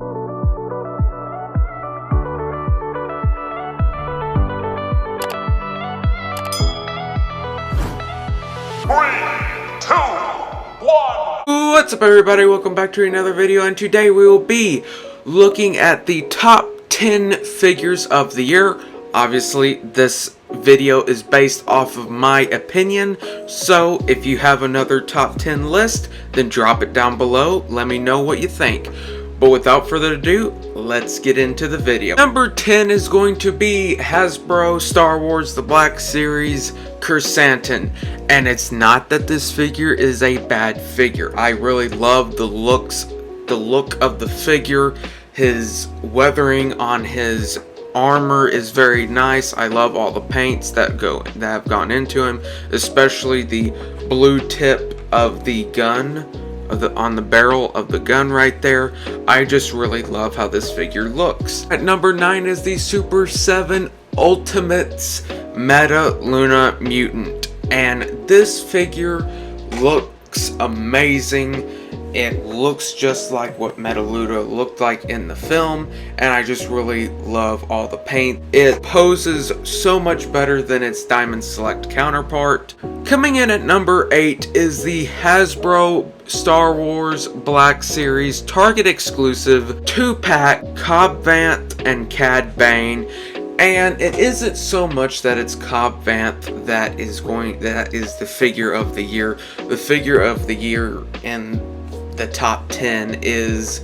What's up, everybody? Welcome back to another video, and today we will be looking at the top 10 figures of the year. Obviously, this video is based off of my opinion, so if you have another top 10 list, then drop it down below. Let me know what you think. But without further ado, let's get into the video. Number 10 is going to be Hasbro Star Wars The Black Series Chrysanthemum. And it's not that this figure is a bad figure. I really love the look of the figure. His weathering on his armor is very nice. I love all the paints that have gone into him, especially the blue tip of the gun on the barrel of the gun right there. I just really love how this figure looks. At number 9 is the Super 7 Ultimates Meta Mutant, and this figure looks amazing. It looks just like what Metaluda looked like in the film, and I just really love all the paint. It poses so much better than its Diamond Select counterpart. Coming in at number 8 is the Hasbro Star Wars Black Series Target exclusive 2-pack Cobb Vanth and Cad Bane. And it isn't so much that it's Cobb Vanth that is the figure of the year. The figure of the year in the top 10 is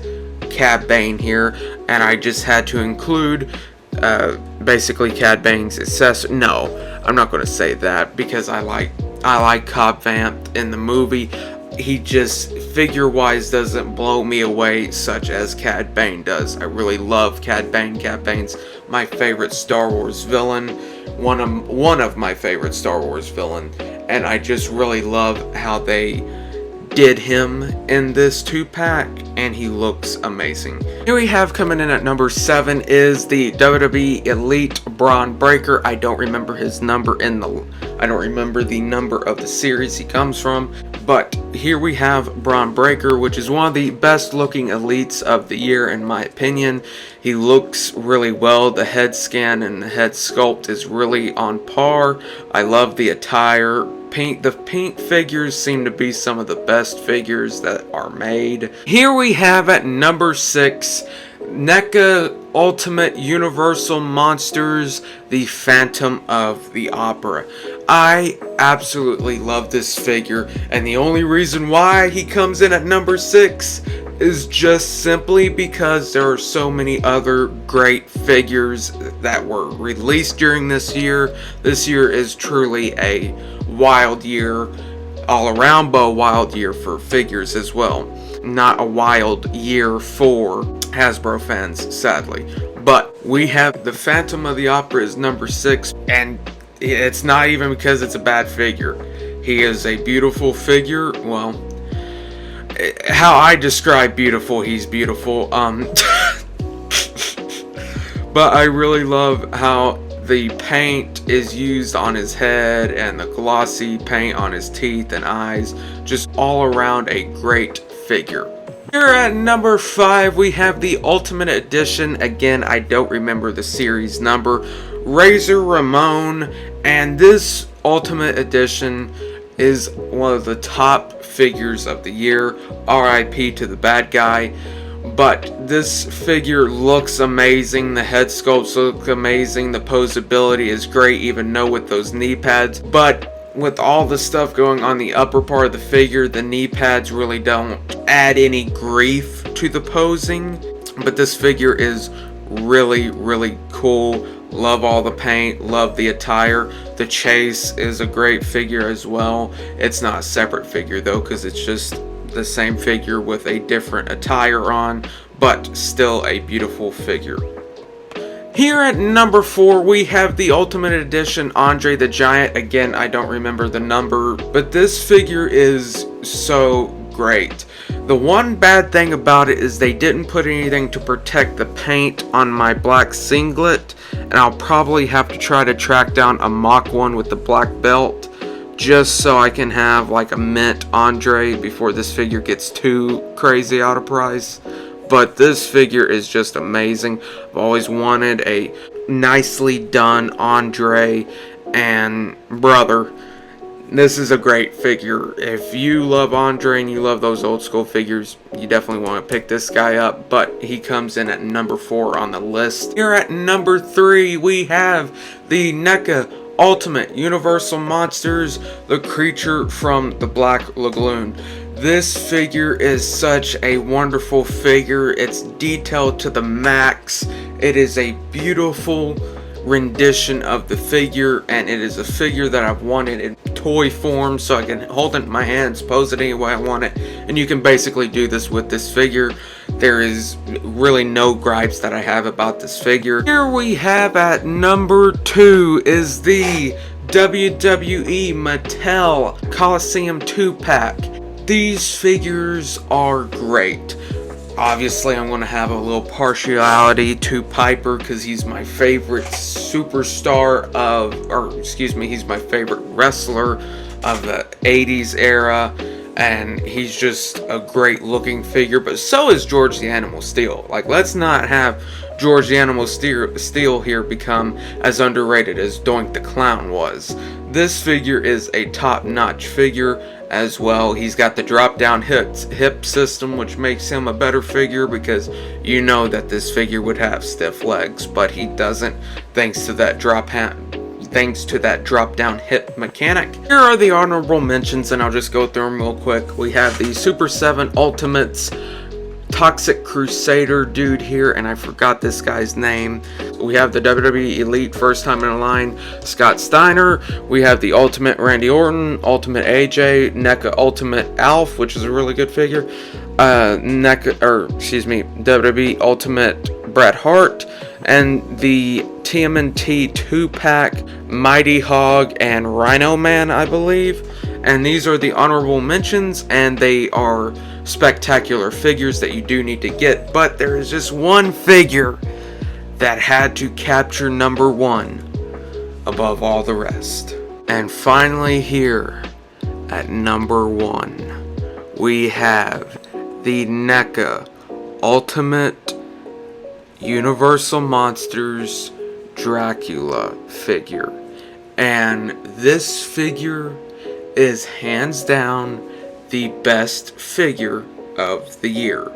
Cad Bane here, and I just had to include basically Cad Bane's accessory. No, I'm not going to say that because I like Cobb Vanth in the movie. He just figure-wise doesn't blow me away such as Cad Bane does. I really love Cad Bane. Cad Bane's my favorite Star Wars villain, one of my favorite Star Wars villain, and I just really love how they did him in this 2-pack, and he looks amazing. Here we have coming in at number 7 is the WWE Elite Braun Breaker. I don't remember his number I don't remember the number of the series he comes from, but here we have Braun Breaker, which is one of the best looking elites of the year in my opinion. He looks really well. The head scan and the head sculpt is really on par. I love the attire. The pink figures seem to be some of the best figures that are made. Here we have at number 6, Neca Ultimate Universal Monsters, the Phantom of the Opera. I absolutely love this figure, and the only reason why he comes in at number 6 is just simply because there are so many other great figures that were released during this year. This year is truly a wild year, all around, but a wild year for figures as well. Not a wild year for Hasbro fans, sadly. But we have the Phantom of the Opera is number 6, and it's not even because it's a bad figure. He is a beautiful figure. Well, how I describe beautiful, he's beautiful. But I really love how the paint is used on his head and the glossy paint on his teeth and eyes. Just all around a great figure. Here at number 5 we have the Ultimate Edition. Again, I don't remember the series number. Razer Ramone, and this Ultimate Edition is one of the top figures of the year. RIP to the bad guy. But this figure looks amazing. The head sculpts look amazing. The posability is great, even though with those knee pads. But with all the stuff going on the upper part of the figure, the knee pads really don't add any grief to the posing. But this figure is really, really cool. Love all the paint, love the attire. The chase is a great figure as well. It's not a separate figure though, because it's just the same figure with a different attire on, but still a beautiful figure. Here at number 4 we have the Ultimate Edition Andre the Giant. Again, I don't remember the number, but this figure is so great. The one bad thing about it is they didn't put anything to protect the paint on my black singlet, and I'll probably have to try to track down a mock one with the black belt just so I can have like a mint Andre before this figure gets too crazy out of price. but this figure is just amazing. I've always wanted a nicely done Andre, and brother, this is a great figure. If you love Andre and you love those old school figures, you definitely want to pick this guy up, but he comes in at number 4 on the list. Here at number 3, we have the Neca Ultimate Universal Monsters, the creature from the Black Lagoon. This figure is such a wonderful figure. It's detailed to the max. It is a beautiful rendition of the figure, and it is a figure that I've wanted in toy form, so I can hold it in my hands, pose it any way I want it, and you can basically do this with this figure. There is really no gripes that I have about this figure. Here we have at number 2 is the WWE Mattel Coliseum 2-pack. These figures are great. Obviously, I'm going to have a little partiality to Piper because he's my favorite superstar he's my favorite wrestler of the 80s era, and he's just a great looking figure, but so is George the Animal Steel. Like, let's not have George the Animal Steel here become as underrated as Doink the Clown was. This figure is a top-notch figure as well. He's got the drop-down hip system, which makes him a better figure because you know that this figure would have stiff legs, but he doesn't, thanks to that drop-down hip mechanic. Here are the honorable mentions, and I'll just go through them real quick. We have the Super 7 Ultimates Toxic Crusader dude here, and I forgot this guy's name. We have the WWE Elite first time in a line, Scott Steiner. We have the Ultimate Randy Orton, Ultimate AJ, NECA Ultimate Alf, which is a really good figure. WWE Ultimate Bret Hart, and the TMNT 2-pack Mighty Hog and Rhino Man, I believe. And these are the honorable mentions, and they are spectacular figures that you do need to get, but there is just one figure that had to capture number 1 above all the rest. And finally, here at number 1, we have the NECA Ultimate Universal Monsters Dracula figure, and this figure is hands down the best figure of the year.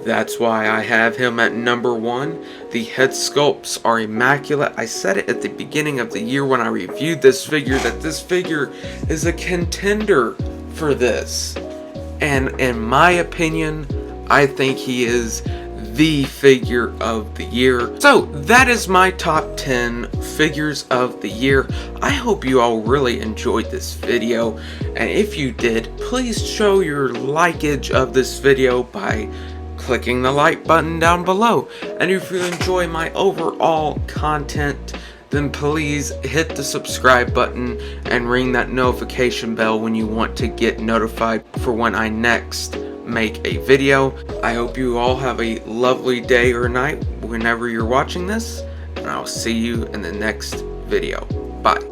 That's why I have him at number 1. The head sculpts are immaculate. I said it at the beginning of the year when I reviewed this figure that this figure is a contender for this. And in my opinion, I think he is the figure of the year. So that is my top 10 figures of the year. I hope you all really enjoyed this video, and if you did, please show your likeage of this video by clicking the like button down below. And if you enjoy my overall content, then please hit the subscribe button and ring that notification bell when you want to get notified for when I next make a video. I hope you all have a lovely day or night whenever you're watching this, and I'll see you in the next video. Bye.